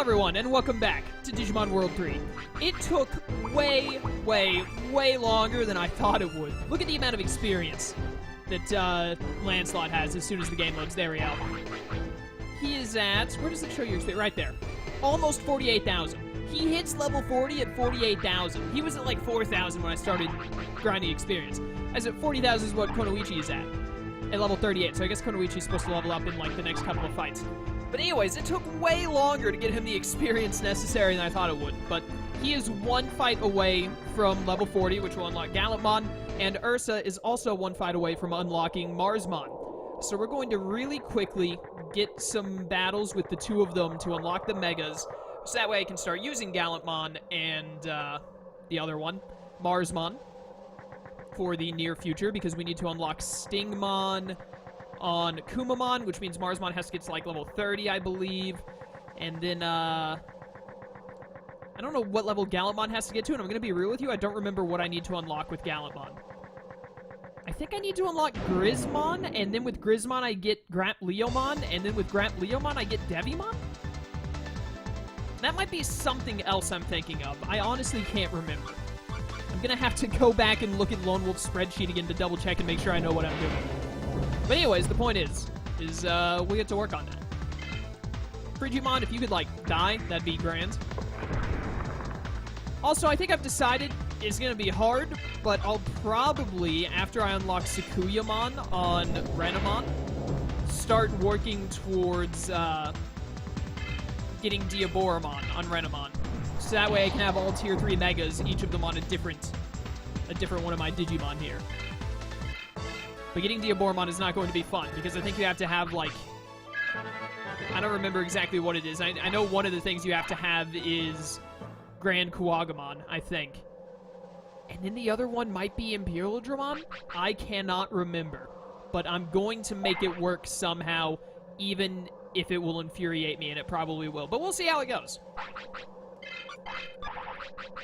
everyone, and welcome back to Digimon World 3. It took way longer than I thought it would. Look at the amount of experience that Lancelot has as soon as the game loads. There we go. He is at, where does it show your experience? Right there. Almost 48,000. He hits level 40 at 48,000. He was at like 4,000 when I started grinding experience. As at 40,000 is what Konoichi is at level 38, so I guess Konoichi's supposed to level up in like the next couple of fights. But anyways, it took way longer to get him the experience necessary than I thought it would. But he is one fight away from level 40, which will unlock Gallantmon, and Ursa is also one fight away from unlocking Marsmon. So we're going to really quickly get some battles with the two of them to unlock the Megas, so that way I can start using Gallantmon and the other one, Marsmon, for the near future, because we need to unlock Stingmon on Kumamon, which means Marsmon has to get to like level 30, I believe. And then, I don't know what level Gallantmon has to get to, and I'm going to be real with you, I don't remember what I need to unlock with Gallantmon. I think I need to unlock Grismon, and then with Grismon I get Grant-Leomon, and then with Grant-Leomon I get Devimon? That might be something else I'm thinking of. I honestly can't remember. I'm going to have to go back and look at Lone Wolf's spreadsheet again to double check and make sure I know what I'm doing. But anyways, the point is we get to work on that. Frigimon, if you could, like, die, that'd be grand. Also, I think I've decided it's going to be hard, but I'll probably, after I unlock Sakuyamon on Renamon, start working towards getting Diaboromon on Renamon. So that way I can have all tier 3 Megas, each of them on a different one of my Digimon here. But getting Diaboromon is not going to be fun, because I think you have to have, like, I don't remember exactly what it is. I know one of the things you have to have is Grand Kuwagamon, I think. And then the other one might be Imperial Dramon? I cannot remember. But I'm going to make it work somehow, even if it will infuriate me, and it probably will. But we'll see how it goes.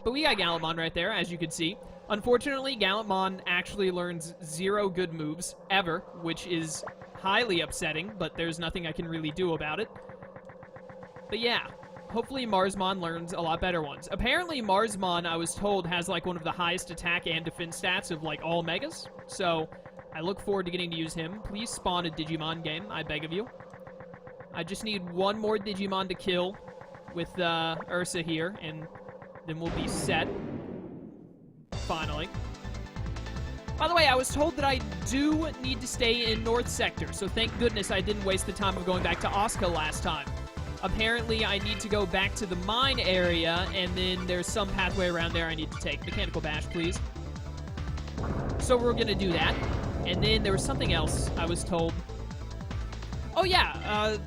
But we got Gallantmon right there, as you can see. Unfortunately, Gallantmon actually learns 0 good moves, ever, which is highly upsetting, but there's nothing I can really do about it. But yeah, hopefully Marsmon learns a lot better ones. Apparently Marsmon, I was told, has like one of the highest attack and defense stats of like all Megas, so I look forward to getting to use him. Please spawn a Digimon game, I beg of you. I just need one more Digimon to kill with Ursa here, and then we'll be set. Finally. By the way, I was told that I do need to stay in North Sector, so thank goodness I didn't waste the time of going back to Osaka last time. Apparently, I need to go back to the mine area, and then there's some pathway around there I need to take. Mechanical Bash, please. So we're gonna do that. And then there was something else I was told. Oh yeah,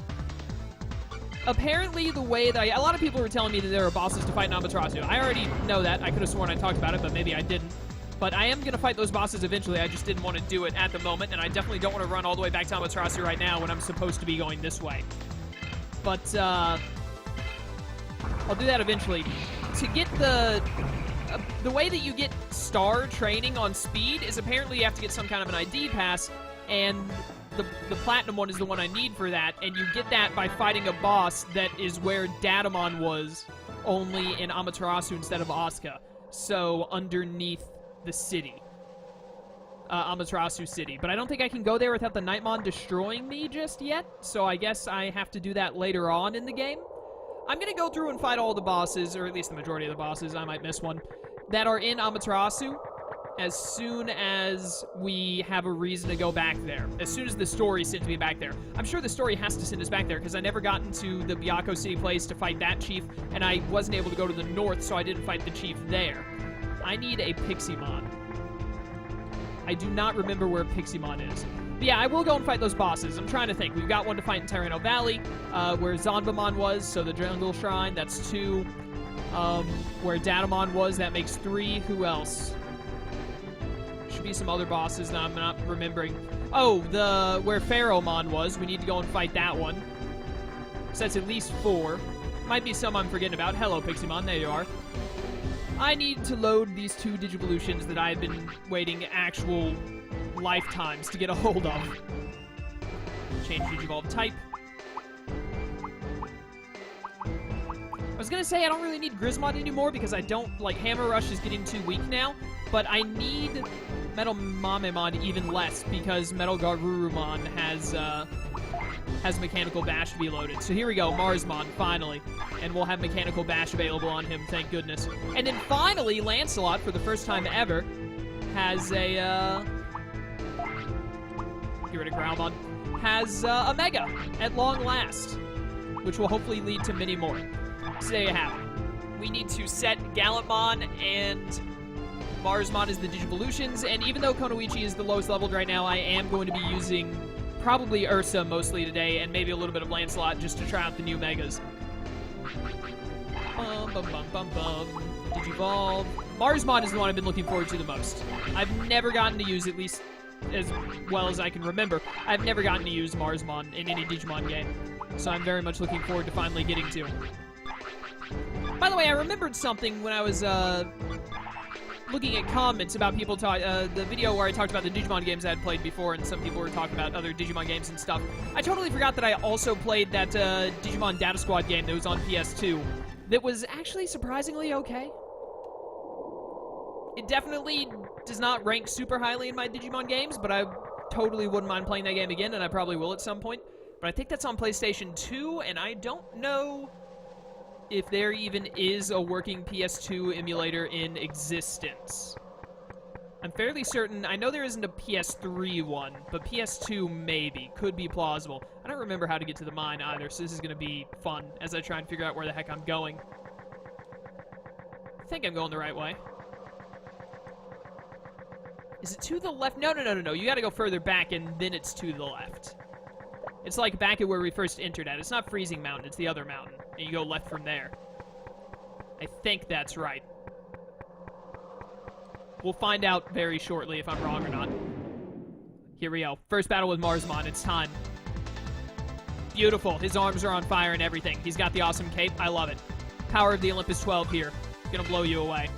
apparently the way that a lot of people were telling me that there are bosses to fight in Amaterasu. I already know that. I could have sworn I talked about it, but maybe I didn't. But I am going to fight those bosses eventually. I just didn't want to do it at the moment, and I definitely don't want to run all the way back to Amaterasu right now when I'm supposed to be going this way. But, I'll do that eventually. To get the way that you get star training on speed is apparently you have to get some kind of an ID pass, and the platinum one is the one I need for that, and you get that by fighting a boss that is where Datamon was, only in Amaterasu instead of Asuka. So, underneath the city. Amaterasu City. But I don't think I can go there without the Nightmon destroying me just yet, so I guess I have to do that later on in the game. I'm gonna go through and fight all the bosses, or at least the majority of the bosses, I might miss one, that are in Amaterasu, as soon as we have a reason to go back there. As soon as the story sends me back there. I'm sure the story has to send us back there, because I never got into the Byakko City place to fight that chief, and I wasn't able to go to the north, so I didn't fight the chief there. I need a Piximon. I do not remember where Piximon is. But yeah, I will go and fight those bosses. I'm trying to think. We've got one to fight in Terreno Valley, where Zonbamon was, so the Jungle Shrine, that's 2. Where Datamon was, that makes 3. Who else? Should be some other bosses that I'm not remembering. Oh, where Pharaohmon was. We need to go and fight that one. So that's at least 4. Might be some I'm forgetting about. Hello, Piximon. There you are. I need to load these 2 Digivolutions that I've been waiting actual lifetimes to get a hold of. Change Digivolve type. was gonna say I don't really need Grismon anymore because I don't, like, Hammer Rush is getting too weak now, but I need Metal Mamemon even less because Metal Garurumon has Mechanical Bash to be loaded. So here we go, Marsmon, finally. And we'll have Mechanical Bash available on him, thank goodness. And then finally, Lancelot, for the first time ever, has a, get rid of Growlmon, has a Mega at long last, which will hopefully lead to many more. So there you have it. We need to set Gallantmon and Marsmon as the Digivolutions, and even though Konoichi is the lowest leveled right now, I am going to be using probably Ursa mostly today, and maybe a little bit of Lancelot just to try out the new Megas. Digivolve. Marsmon is the one I've been looking forward to the most. I've never gotten to use, at least as well as I can remember, I've never gotten to use Marsmon in any Digimon game. So I'm very much looking forward to finally getting to. By the way, I remembered something when I was looking at comments about people the video where I talked about the Digimon games I had played before, and some people were talking about other Digimon games and stuff. I totally forgot that I also played that Digimon Data Squad game that was on PS2 that was actually surprisingly okay. It definitely does not rank super highly in my Digimon games, but I totally wouldn't mind playing that game again, and I probably will at some point. But I think that's on PlayStation 2, and I don't know if there even is a working PS2 emulator in existence. I'm fairly certain, I know there isn't a PS3 one, but PS2 maybe, could be plausible. I don't remember how to get to the mine either, so this is going to be fun as I try and figure out where the heck I'm going. I think I'm going the right way. Is it to the left? No, you gotta go further back and then it's to the left. It's like back at where we first entered at. It's not Freezing Mountain, it's the other mountain. And you go left from there. I think that's right. We'll find out very shortly if I'm wrong or not. Here we go. First battle with Marsmon. It's time. Beautiful. His arms are on fire and everything. He's got the awesome cape. I love it. Power of the Olympus 12 here. Gonna blow you away.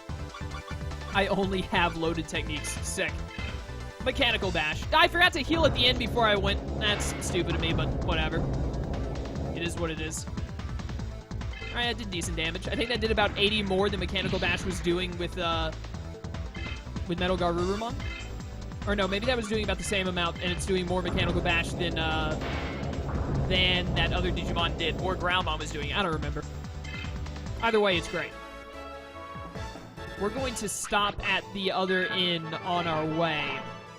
I only have loaded techniques. Sick. Mechanical Bash. I forgot to heal at the end before I went. That's stupid of me, but whatever. It is what it is. Alright, that did decent damage. I think that did about 80 more than Mechanical Bash was doing with Metal Garurumon. Or no, maybe that was doing about the same amount, and it's doing more Mechanical Bash than that other Digimon did, or Growlmon was doing. I don't remember. Either way, it's great. We're going to stop at the other inn on our way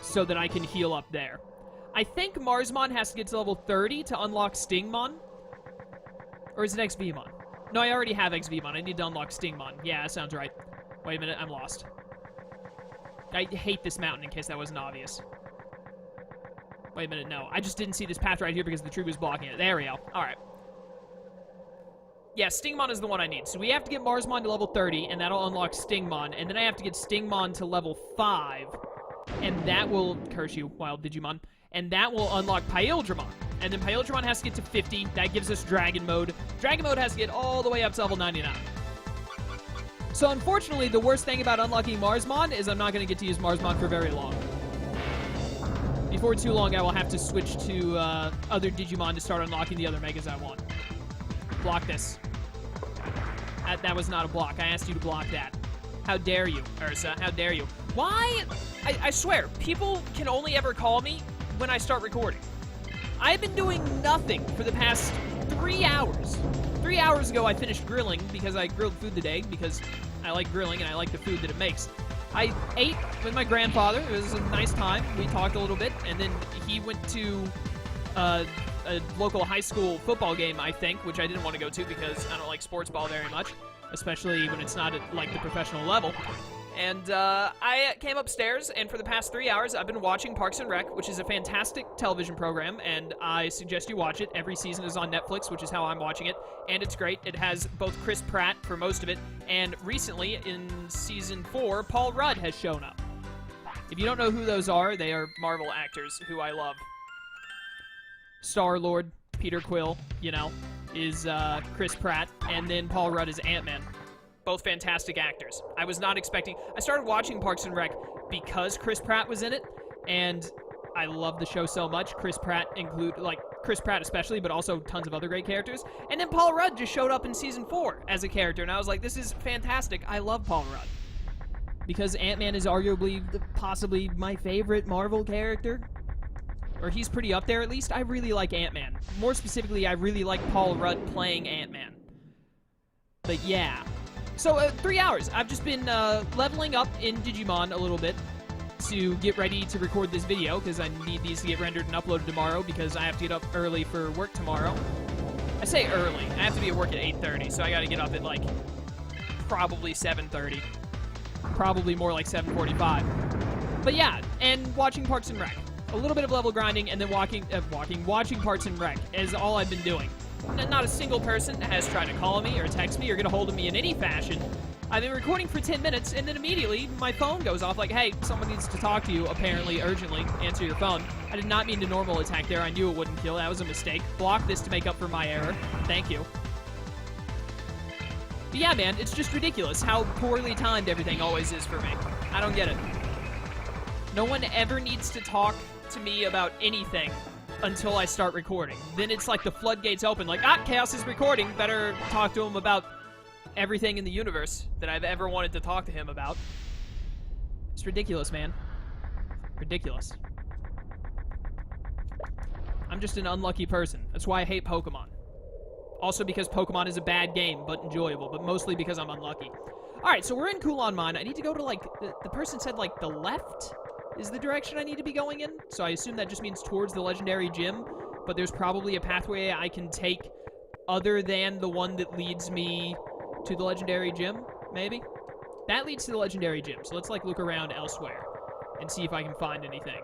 so that I can heal up there. I think Marsmon has to get to level 30 to unlock Stingmon. Or is it XVmon? No, I already have XVmon. I need to unlock Stingmon. Yeah, that sounds right. Wait a minute, I'm lost. I hate this mountain in case that wasn't obvious. Wait a minute, no. I just didn't see this path right here because the tree was blocking it. There we go. Alright. Yeah, Stingmon is the one I need. So we have to get Marsmon to level 30, and that'll unlock Stingmon. And then I have to get Stingmon to level 5. And that will... Curse you, wild Digimon. And that will unlock Paildramon. And then Paildramon has to get to 50. That gives us Dragon Mode. Dragon Mode has to get all the way up to level 99. So unfortunately, the worst thing about unlocking Marsmon is I'm not going to get to use Marsmon for very long. Before too long, I will have to switch to other Digimon to start unlocking the other Megas I want. Block this. That was not a block. I asked you to block that. How dare you, Ursa? How dare you? Why? I swear, people can only ever call me when I start recording. I've been doing nothing for the past 3 hours. 3 hours ago, I finished grilling because I grilled food today because I like grilling and I like the food that it makes. I ate with my grandfather. It was a nice time. We talked a little bit, and then he went to a local high school football game, I think, which I didn't want to go to because I don't like sports ball very much, especially when it's not at, like, the professional level. And I came upstairs, and for the past 3 hours, I've been watching Parks and Rec, which is a fantastic television program, and I suggest you watch it. Every season is on Netflix, which is how I'm watching it, and it's great. It has both Chris Pratt for most of it, and recently, in Season 4, Paul Rudd has shown up. If you don't know who those are, they are Marvel actors who I love. Star-Lord, Peter Quill, you know, is Chris Pratt, and then Paul Rudd is Ant-Man. Both fantastic actors. I was not expecting... I started watching Parks and Rec because Chris Pratt was in it, and I love the show so much. Chris Pratt Chris Pratt especially, but also tons of other great characters. And then Paul Rudd just showed up in Season 4 as a character, and I was like, this is fantastic. I love Paul Rudd. Because Ant-Man is arguably, possibly my favorite Marvel character. Or he's pretty up there, at least. I really like Ant-Man. More specifically, I really like Paul Rudd playing Ant-Man. But yeah. So, 3 hours. I've just been leveling up in Digimon a little bit to get ready to record this video, because I need these to get rendered and uploaded tomorrow, because I have to get up early for work tomorrow. I say early. I have to be at work at 8:30, so I gotta get up at, like, probably 7:30. Probably more like 7:45. But yeah, and watching Parks and Rec. A little bit of level grinding, and then watching Parks and Rec is all I've been doing. Not a single person has tried to call me or text me or get a hold of me in any fashion. I've been recording for 10 minutes, and then immediately my phone goes off like, hey, someone needs to talk to you, apparently, urgently. Answer your phone. I did not mean to normal attack there. I knew it wouldn't kill. That was a mistake. Block this to make up for my error. Thank you. But yeah, man, it's just ridiculous how poorly timed everything always is for me. I don't get it. No one ever needs to talk to me about anything until I start recording. Then it's like the floodgates open, like, Chaos is recording, better talk to him about everything in the universe that I've ever wanted to talk to him about. It's ridiculous, man. Ridiculous. I'm just an unlucky person. That's why I hate Pokemon. Also because Pokemon is a bad game, but enjoyable, but mostly because I'm unlucky. Alright, so we're in Kulon Mine. I need to go to, like, the person said, like, the left is the direction I need to be going in. So I assume that just means towards the Legendary Gym, but there's probably a pathway I can take other than the one that leads me to the Legendary Gym, maybe? That leads to the Legendary Gym, so let's, like, look around elsewhere and see if I can find anything.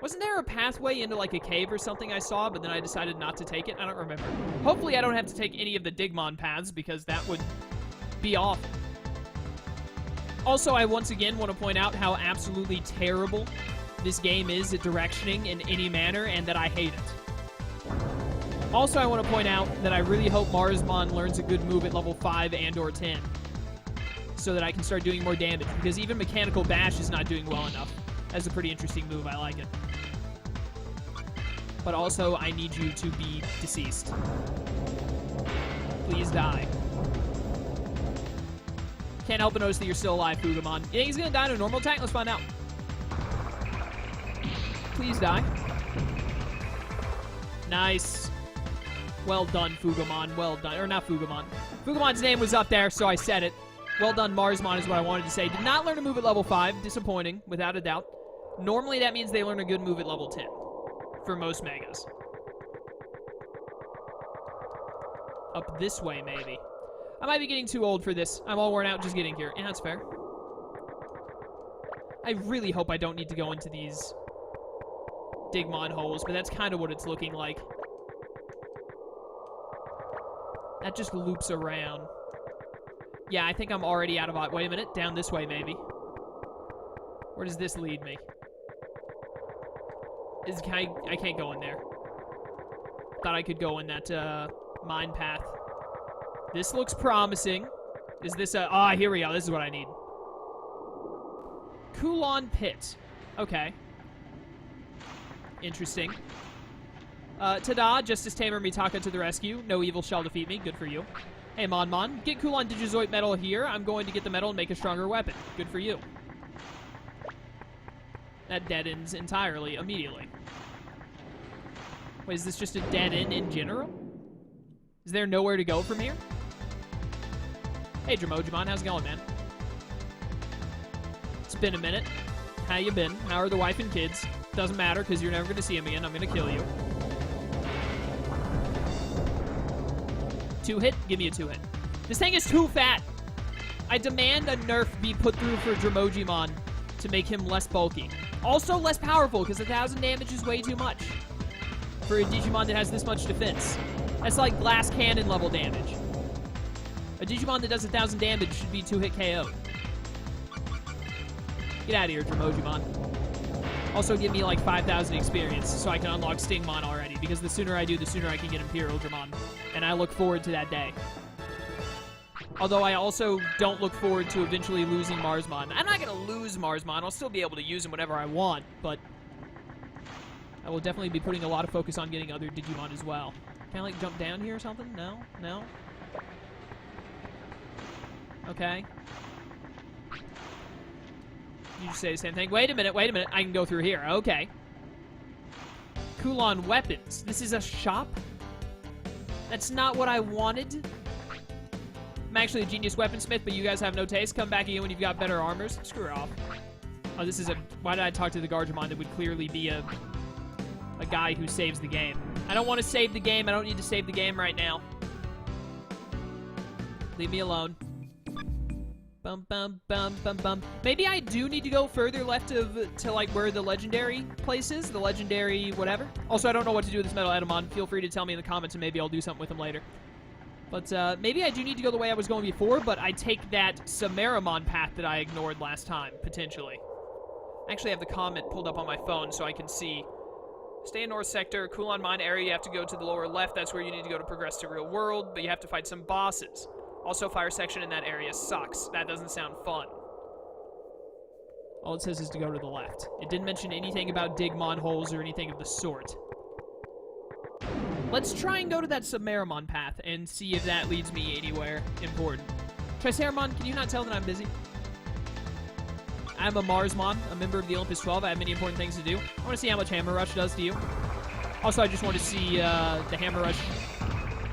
Wasn't there a pathway into, like, a cave or something I saw, but then I decided not to take it? I don't remember. Hopefully I don't have to take any of the Digimon paths, because that would be awful. Also, I once again want to point out how absolutely terrible this game is at directioning in any manner, and that I hate it. Also, I want to point out that I really hope Marsmon learns a good move at level 5 and or 10, so that I can start doing more damage, because even Mechanical Bash is not doing well enough. That's a pretty interesting move. I like it. But also, I need you to be deceased. Please die. Can't help but notice that you're still alive, Fugamon. You think he's gonna die to a normal attack? Let's find out. Please die. Nice. Well done, Fugamon. Well done. Or not Fugamon. Fugamon's name was up there, so I said it. Well done, Marsmon is what I wanted to say. Did not learn a move at level 5. Disappointing, without a doubt. Normally, that means they learn a good move at level 10. For most Megas. Up this way, maybe. I might be getting too old for this. I'm all worn out just getting here. Yeah, that's fair. I really hope I don't need to go into these Digimon holes, but that's kind of what it's looking like. That just loops around. Yeah, I think I'm already out of... Wait a minute. Down this way, maybe. Where does this lead me? I can't go in there. Thought I could go in that mine path. This looks promising. Is this a... Ah, here we go. This is what I need. Kulon Pit. Okay. Interesting. Ta-da, Justice Tamer Mitaka to the rescue. No evil shall defeat me. Good for you. Hey, Mon, get Kulon Digizoid Metal here. I'm going to get the metal and make a stronger weapon. Good for you. That dead ends entirely, immediately. Wait, is this just a dead end in general? Is there nowhere to go from here? Hey, Dejimon, how's it going, man? It's been a minute. How you been? How are the wife and kids? Doesn't matter, because you're never going to see them again. I'm going to kill you. 2-hit? Give me a 2-hit. This thing is too fat. I demand a nerf be put through for Dejimon to make him less bulky. Also less powerful, because 1,000 damage is way too much for a Digimon that has this much defense. That's like glass cannon level damage. A Digimon that does 1,000 damage should be 2-hit KO. Get out of here, Dejimon. Also give me like 5,000 experience so I can unlock Stingmon already, because the sooner I do, the sooner I can get Imperial Dramon. And I look forward to that day. Although I also don't look forward to eventually losing Marsmon. I'm not going to lose Marsmon. I'll still be able to use him whenever I want, but I will definitely be putting a lot of focus on getting other Digimon as well. Can I, like, jump down here or something? No? No? Okay. You just say the same thing. Wait a minute, I can go through here. Okay. Kulon Weapons. This is a shop? That's not what I wanted. I'm actually a genius weaponsmith, but you guys have no taste. Come back again when you've got better armors. Screw off. Oh, this is a... Why did I talk to the Guardiamon that would clearly be a guy who saves the game? I don't want to save the game. I don't need to save the game right now. Leave me alone. Bum, bum, bum, bum, bum. Maybe I do need to go further left to like, where the legendary place is. The legendary whatever. Also, I don't know what to do with this metal Edamon. Feel free to tell me in the comments, and maybe I'll do something with him later. But, maybe I do need to go the way I was going before, but I take that Samaramon path that I ignored last time, potentially. I actually have the comment pulled up on my phone so I can see. Stay in North Sector, Kulon Mine area, you have to go to the lower left. That's where you need to go to progress to real world, but you have to fight some bosses. Also, fire section in that area sucks. That doesn't sound fun. All it says is to go to the left. It didn't mention anything about Digimon holes or anything of the sort. Let's try and go to that Samaramon path and see if that leads me anywhere important. Triceramon, can you not tell that I'm busy? I'm a Marsmon, a member of the Olympus 12. I have many important things to do. I want to see how much Hammer Rush does to you. Also, I just want to see the Hammer Rush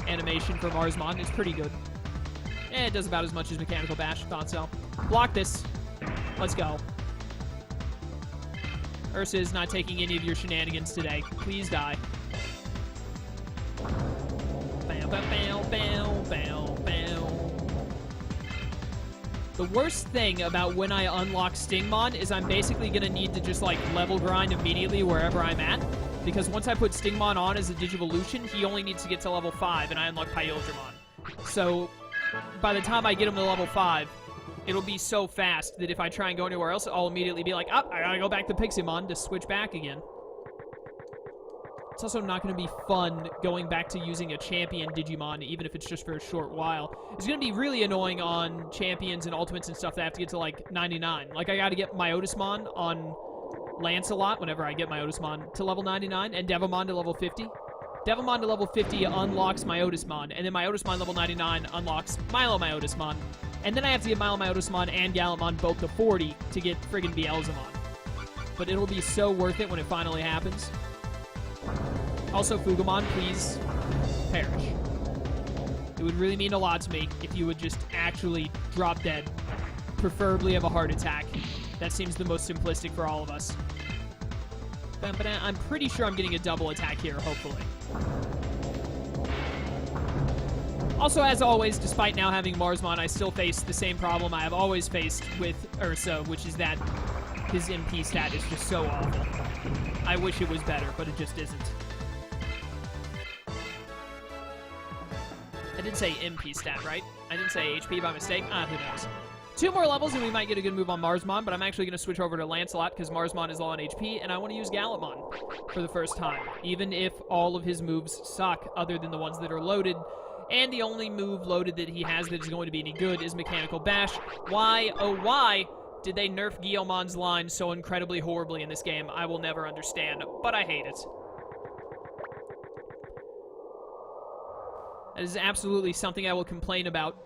animation for Marsmon. It's pretty good. It does about as much as Mechanical Bash. Thought so. Block this. Let's go. Ursa is not taking any of your shenanigans today. Please die. Bow, bow, bow, bow, bow, bow. The worst thing about when I unlock Stingmon is I'm basically going to need to just, like, level grind immediately wherever I'm at. Because once I put Stingmon on as a Digivolution, he only needs to get to level 5, and I unlock Pyldramon. So, by the time I get him to level 5, it'll be so fast that if I try and go anywhere else, I'll immediately be like, oh, I gotta go back to Piximon to switch back again. It's also not going to be fun going back to using a champion Digimon, even if it's just for a short while. It's going to be really annoying on champions and ultimates and stuff that I have to get to, like, 99. Like, I got to get Myotismon on Lancelot whenever I get Myotismon to level 99, and Devimon to level 50. Devimon to level 50 unlocks Myotismon, and then Myotismon level 99 unlocks Mylomyotismon. And then I have to get Mylomyotismon and Gallantmon both to 40 to get friggin' Beelzemon. But it'll be so worth it when it finally happens. Also, Fugumon, please perish. It would really mean a lot to me if you would just actually drop dead, preferably of a heart attack. That seems the most simplistic for all of us. I'm pretty sure I'm getting a double attack here, hopefully. Also, as always, despite now having Marsmon, I still face the same problem I have always faced with Ursa, which is that his MP stat is just so awful. I wish it was better, but it just isn't. I did say MP stat, right? I didn't say HP by mistake. Who knows? 2 more levels and we might get a good move on Marsmon, but I'm actually going to switch over to Lancelot because Marsmon is low on HP, and I want to use Gallantmon for the first time, even if all of his moves suck other than the ones that are loaded. And the only move loaded that he has that is going to be any good is Mechanical Bash. Why, oh why, did they nerf Guillaumon's line so incredibly horribly in this game? I will never understand, but I hate it. That is absolutely something I will complain about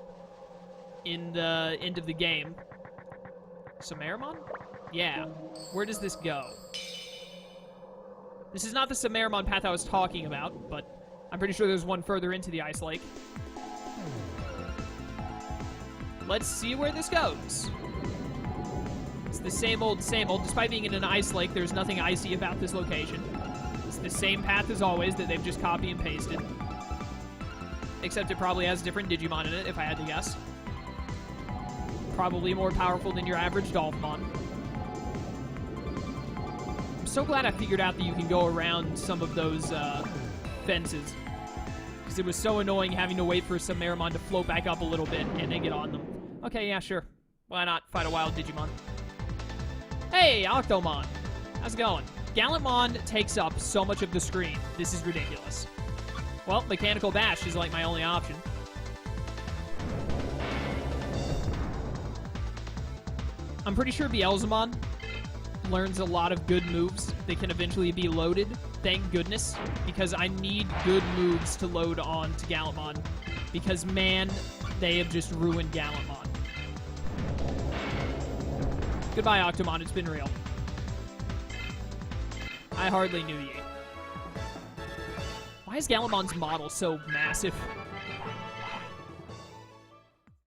in the end of the game. Samaramon? Yeah. Where does this go? This is not the Samaramon path I was talking about, but I'm pretty sure there's one further into the Ice Lake. Let's see where this goes. It's the same old, same old. Despite being in an ice lake, there's nothing icy about this location. It's the same path as always that they've just copy and pasted. Except it probably has different Digimon in it, if I had to guess. Probably more powerful than your average Dolphmon. I'm so glad I figured out that you can go around some of those fences. Because it was so annoying having to wait for Samaramon to float back up a little bit and then get on them. Okay, yeah, sure. Why not fight a wild Digimon? Hey, Octomon! How's it going? Gallantmon takes up so much of the screen. This is ridiculous. Well, Mechanical Bash is like my only option. I'm pretty sure Beelzemon learns a lot of good moves that can eventually be loaded Thank goodness, because I need good moves to load on to Gallantmon. Because, man, they have just ruined Gallantmon. Goodbye, Octomon. It's been real. I hardly knew ye. Why is Gallantmon's model so massive?